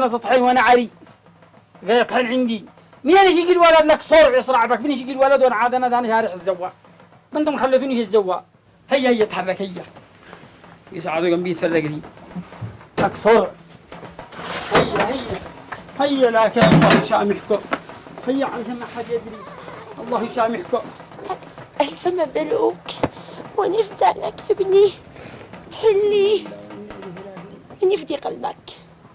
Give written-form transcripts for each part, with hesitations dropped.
بكرة تطحن وأنا عريس جاي يطحن عندي. مين يجي الولد لك صرع يصرع بك؟ مين يجي الولد وأنا عاد أنا شارع الزواق؟ ما أنتم خليتونيش الزواق. هيا تحرك هيا. يسعدوا جنبي يتفرج لي. لك صرع. هيا لك يا الله يسامحكم. هيا علشان ما حد يدري. الله يسامحكم. ألف مبروك ونفدى لك يا ابني. تحلي نفدي قلبك.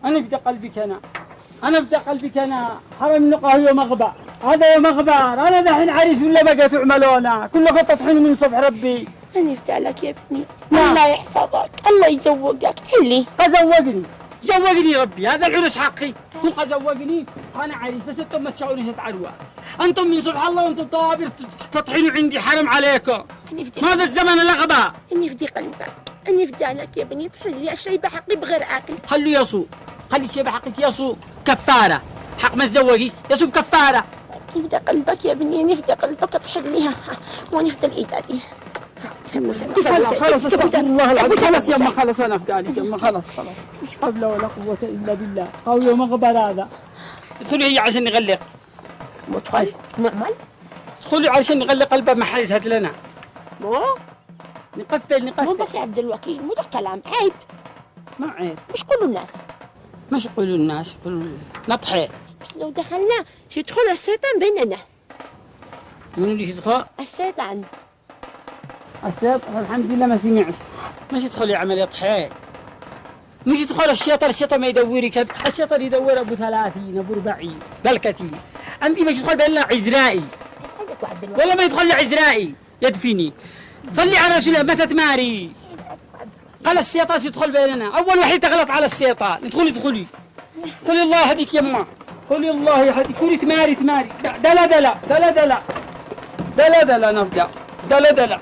أنا أفدى قلبك أنا أفدى قلبك أنا. حرم النقاه يوم أغبى. هذا يوم أغبار. أنا دحين عريس ولا بقى تعملونا كلكم تطحنوا من صبح ربي. أنا أفدى لك يا ابني. الله يحفظك الله يزوقك. تحلي زوقني ربي. هذا العرس حقي. هو زوقني أنا عريس بس أنتم ما تشعرونيش تعروا. أنتم من صبح الله وأنتم طوابر تطحنوا عندي. حرم عليكم. ماذا الزمن الأغبى. أنا أفدي قلبك. أنا أفدى لك يا ابني. تحلي الشيبة حقي بغير عقل. خلوا يصو. خلي الشيبة حقك يصو كفارة. حق ما تزوقي يصو كفارة. نفدى قلبك يا ابني. نفدى قلبك تحليها ونفدى الإيدادي. خلاص استغفر الله العظيم. خلاص يما خلاص أنا أفدالك يما خلاص. حول ولا قوة إلا بالله. أو يوم أغبر هذا. ادخلي هي عشان نغلق. مدخل معمل. ادخلي عشان نغلق الباب ما حد يشهد لنا. نقفل. مو بك يا عبد الوكيل. مو ده كلام عيب. ما عيب. مش كل الناس. مش يقولوا الناس يقولوا نطحي. بس لو دخلنا يدخل الشيطان بيننا. منو اللي يدخل؟ الشيطان. الحمد لله ما سمعت. مش يدخل يعمل يطحي. مش يدخل الشيطان ما يدورك. الشيطان يدور ابو 30 ابو 40 بل كثير. عندي مش يدخل بيننا عزرائي ولا ما يدخل عزرائي يدفني. صلي على رسول الله متى تماري. قال الشيطان يدخل بيننا. اول واحد تغلط على الشيطان. ادخلي قولي الله يهديك يما. قولي الله يهديك. قولي تماري. دلا نفجع. دلا نفجع.